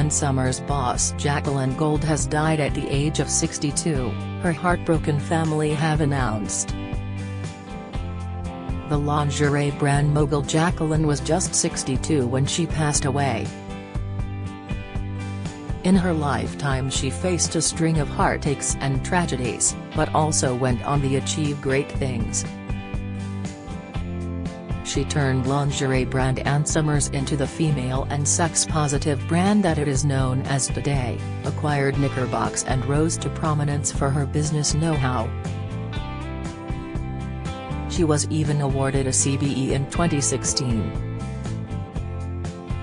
Ann Summers' boss Jacqueline Gold has died at the age of 62, her heartbroken family have announced. The lingerie brand mogul Jacqueline was just 62 when she passed away. In her lifetime she faced a string of heartaches and tragedies, but also went on to achieve great things. She turned lingerie brand Ann Summers into the female and sex-positive brand that it is known as today, acquired Knickerbox and rose to prominence for her business know-how. She was even awarded a CBE in 2016.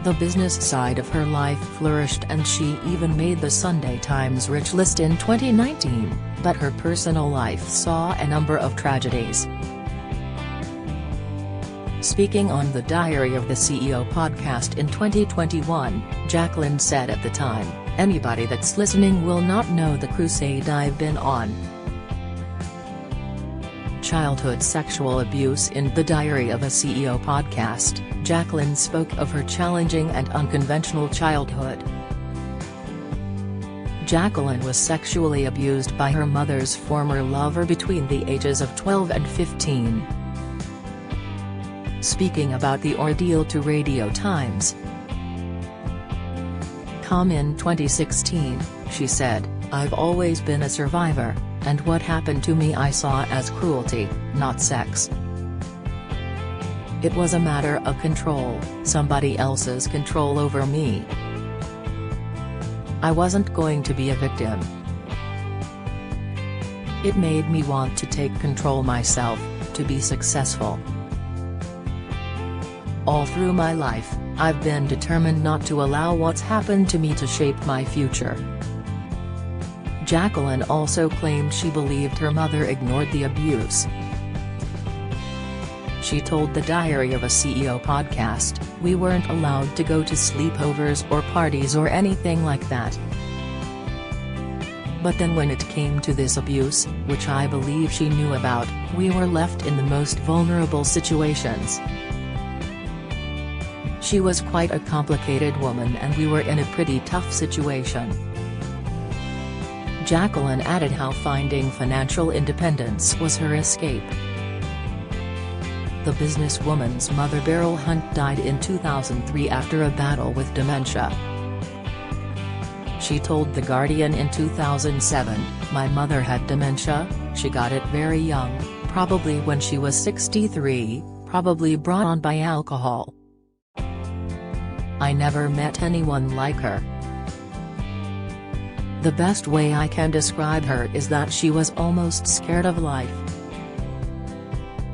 The business side of her life flourished and she even made the Sunday Times Rich list in 2019, but her personal life saw a number of tragedies. Speaking on the Diary of the CEO podcast in 2021, Jacqueline said at the time, "Anybody that's listening will not know the crusade I've been on." Childhood sexual abuse. In the Diary of a CEO podcast, Jacqueline spoke of her challenging and unconventional childhood. Jacqueline was sexually abused by her mother's former lover between the ages of 12 and 15. Speaking about the ordeal to Radio Times. In 2016, she said, "I've always been a survivor, and what happened to me I saw as cruelty, not sex. It was a matter of control, somebody else's control over me. I wasn't going to be a victim. It made me want to take control myself, to be successful. All through my life, I've been determined not to allow what's happened to me to shape my future." Jacqueline also claimed she believed her mother ignored the abuse. She told the Diary of a CEO podcast, "We weren't allowed to go to sleepovers or parties or anything like that. But then when it came to this abuse, which I believe she knew about, we were left in the most vulnerable situations. She was quite a complicated woman and we were in a pretty tough situation." Jacqueline added how finding financial independence was her escape. The businesswoman's mother Beryl Hunt died in 2003 after a battle with dementia. She told The Guardian in 2007, "My mother had dementia, she got it very young, probably when she was 63, probably brought on by alcohol. I never met anyone like her. The best way I can describe her is that she was almost scared of life.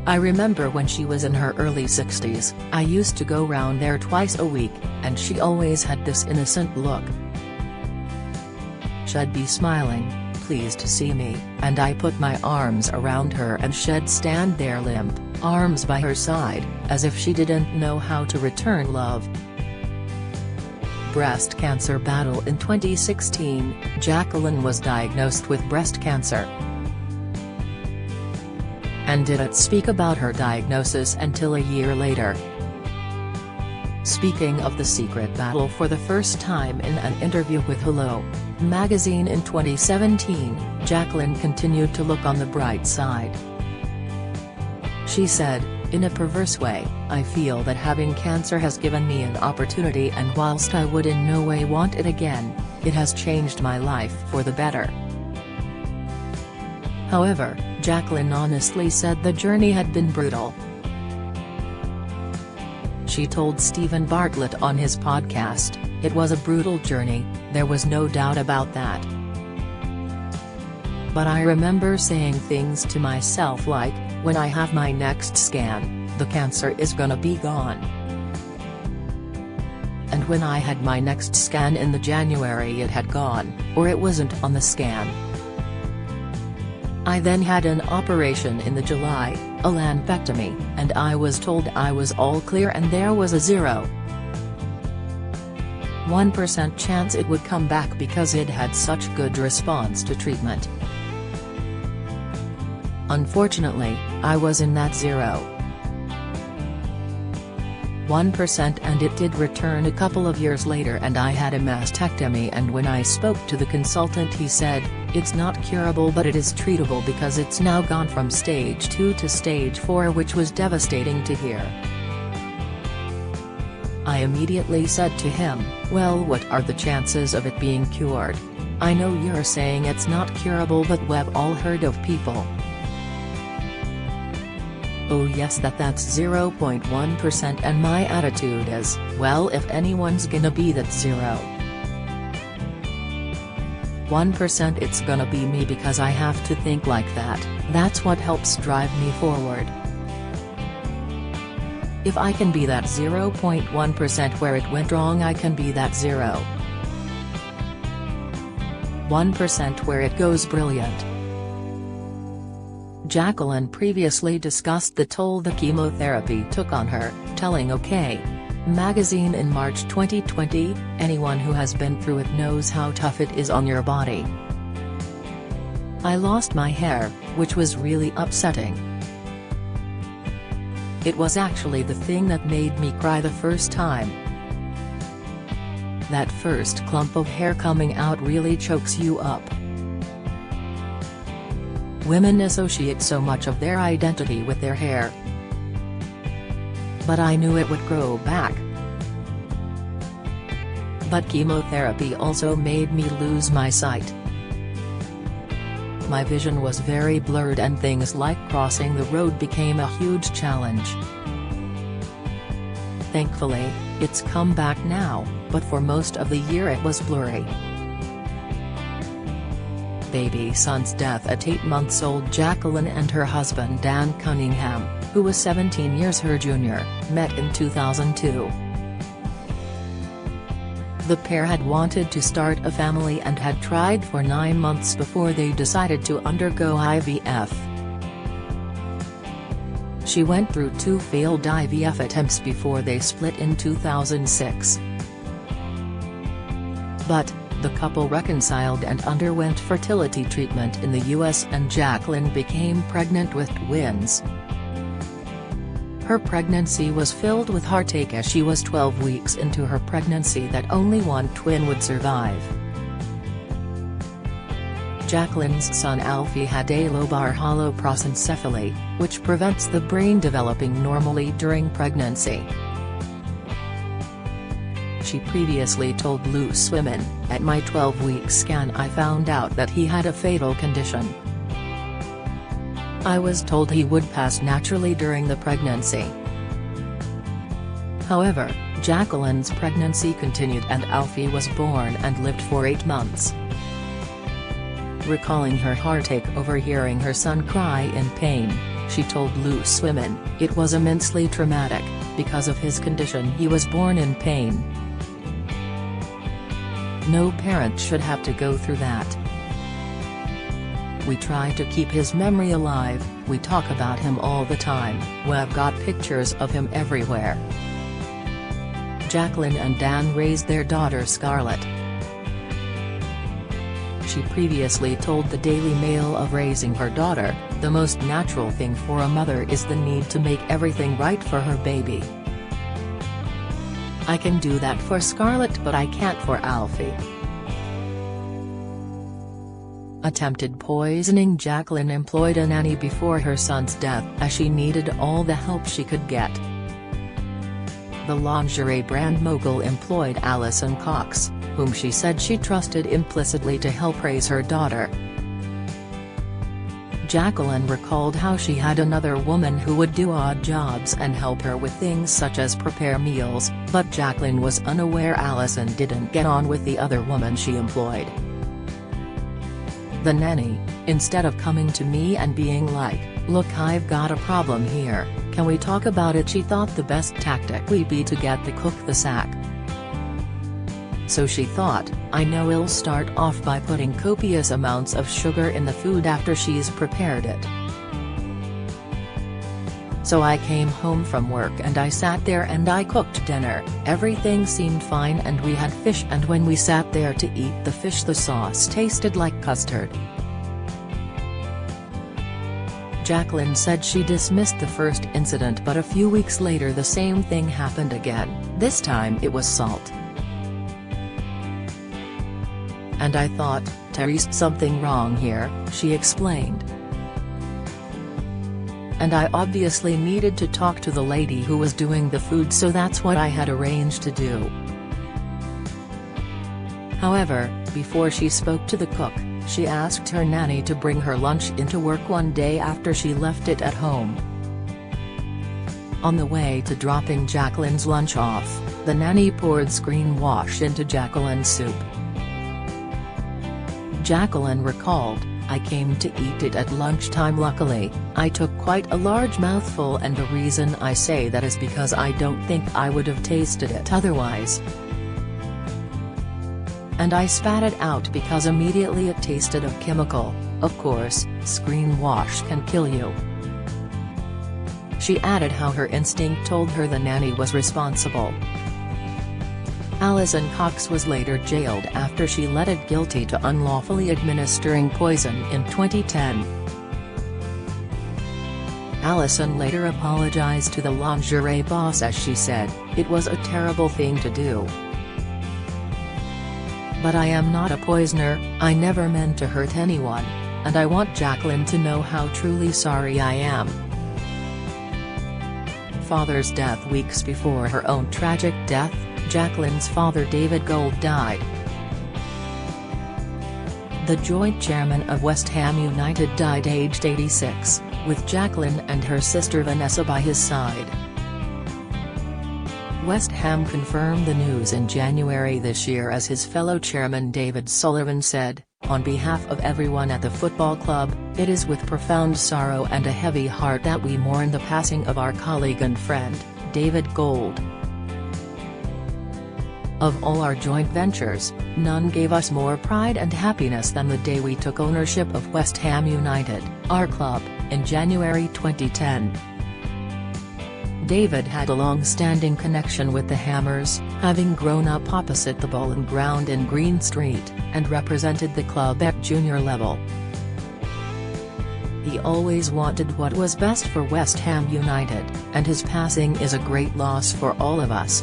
I remember when she was in her early 60s, I used to go round there twice a week, and she always had this innocent look. She'd be smiling, pleased to see me, and I put my arms around her and she'd stand there limp, arms by her side, as if she didn't know how to return love." Breast cancer battle. In 2016, Jacqueline was diagnosed with breast cancer and didn't speak about her diagnosis until a year later. Speaking of the secret battle for the first time in an interview with Hello! Magazine in 2017, Jacqueline continued to look on the bright side. She said, "In a perverse way, I feel that having cancer has given me an opportunity, and whilst I would in no way want it again, it has changed my life for the better." However, Jacqueline honestly said the journey had been brutal. She told Stephen Bartlett on his podcast, "It was a brutal journey, there was no doubt about that. But I remember saying things to myself like, when I have my next scan, the cancer is gonna be gone. And when I had my next scan in the January it had gone, or it wasn't on the scan. I then had an operation in the July, a lumpectomy, and I was told I was all clear and there was a 0.1% chance it would come back because it had such good response to treatment. Unfortunately, I was in that 0.1% 1%, and it did return a couple of years later, and I had a mastectomy, and when I spoke to the consultant he said, it's not curable but it is treatable because it's now gone from stage 2 to stage 4, which was devastating to hear. I immediately said to him, well, what are the chances of it being cured? I know you're saying it's not curable, but we've all heard of people. Oh yes, that's 0.1%, and my attitude is, well, if anyone's gonna be that 0.1%, it's gonna be me, because I have to think like that. That's what helps drive me forward. If I can be that 0.1% where it went wrong, I can be that 0.1% where it goes brilliant. Jacqueline previously discussed the toll the chemotherapy took on her, telling OK! Magazine in March 2020, anyone who has been through it knows how tough it is on your body. I lost my hair, which was really upsetting. It was actually the thing that made me cry the first time. That first clump of hair coming out really chokes you up. Women associate so much of their identity with their hair. But I knew it would grow back. But chemotherapy also made me lose my sight. My vision was very blurred, and things like crossing the road became a huge challenge. Thankfully, it's come back now, but for most of the year it was blurry. Baby son's death at 8 months old. Jacqueline and her husband Dan Cunningham, who was 17 years her junior, met in 2002. The pair had wanted to start a family and had tried for 9 months before they decided to undergo IVF. She went through 2 failed IVF attempts before they split in 2006. But the couple reconciled and underwent fertility treatment in the US, and Jacqueline became pregnant with twins. Her pregnancy was filled with heartache as she was 12 weeks into her pregnancy that only one twin would survive. Jacqueline's son Alfie had a lobar holoprosencephaly, which prevents the brain developing normally during pregnancy. She previously told Loose Women, at my 12-week scan I found out that he had a fatal condition. I was told he would pass naturally during the pregnancy. However, Jacqueline's pregnancy continued and Alfie was born and lived for 8 months. Recalling her heartache over hearing her son cry in pain, she told Loose Women, it was immensely traumatic, because of his condition he was born in pain. No parent should have to go through that. We try to keep his memory alive, we talk about him all the time, we've got pictures of him everywhere. Jacqueline and Dan raised their daughter Scarlett. She previously told the Daily Mail of raising her daughter, the most natural thing for a mother is the need to make everything right for her baby. I can do that for Scarlett, but I can't for Alfie. Attempted poisoning. Jacqueline employed a nanny before her son's death as she needed all the help she could get. The lingerie brand mogul employed Alison Cox, whom she said she trusted implicitly to help raise her daughter. Jacqueline recalled how she had another woman who would do odd jobs and help her with things such as prepare meals, but Jacqueline was unaware Alison didn't get on with the other woman she employed. The nanny, instead of coming to me and being like, look, I've got a problem here, can we talk about it, she thought the best tactic would be to get the cook the sack. So she thought, I know I'll start off by putting copious amounts of sugar in the food after she's prepared it. So I came home from work and I sat there and I cooked dinner, everything seemed fine and we had fish, and when we sat there to eat the fish the sauce tasted like custard. Jacqueline said she dismissed the first incident, but a few weeks later the same thing happened again. This time it was salt. "And I thought, there's something wrong here," she explained. "And I obviously needed to talk to the lady who was doing the food, so that's what I had arranged to do." However, before she spoke to the cook, she asked her nanny to bring her lunch into work one day after she left it at home. On the way to dropping Jacqueline's lunch off, the nanny poured screen wash into Jacqueline's soup. Jacqueline recalled, "I came to eat it at lunchtime. Luckily, I took quite a large mouthful, and the reason I say that is because I don't think I would have tasted it otherwise. And I spat it out because immediately it tasted of chemical. Of course, screen wash can kill you." She added how her instinct told her the nanny was responsible. Alison Cox was later jailed after she pleaded guilty to unlawfully administering poison in 2010. Alison later apologized to the lingerie boss as she said, "It was a terrible thing to do. But I am not a poisoner, I never meant to hurt anyone, and I want Jacqueline to know how truly sorry I am." Father's death. Weeks before her own tragic death, Jacqueline's father David Gold died. The joint chairman of West Ham United died aged 86, with Jacqueline and her sister Vanessa by his side. West Ham confirmed the news in January this year as his fellow chairman David Sullivan said, "On behalf of everyone at the football club, it is with profound sorrow and a heavy heart that we mourn the passing of our colleague and friend, David Gold. Of all our joint ventures, none gave us more pride and happiness than the day we took ownership of West Ham United, our club, in January 2010. David had a long-standing connection with the Hammers, having grown up opposite the Bowling Ground in Green Street, and represented the club at junior level. He always wanted what was best for West Ham United, and his passing is a great loss for all of us.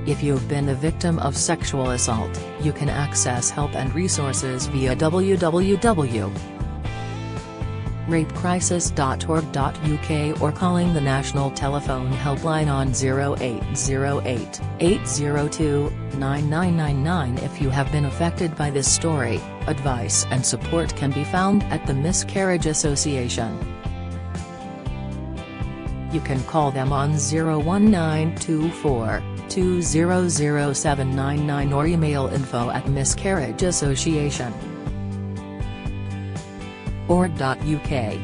If you've been a victim of sexual assault, you can access help and resources via www.rapecrisis.org.uk or calling the National Telephone Helpline on 0808 802 9999. If you have been affected by this story, advice and support can be found at the Miscarriage Association. You can call them on 01924 2000799 or email info@miscarriageassociation.org.uk.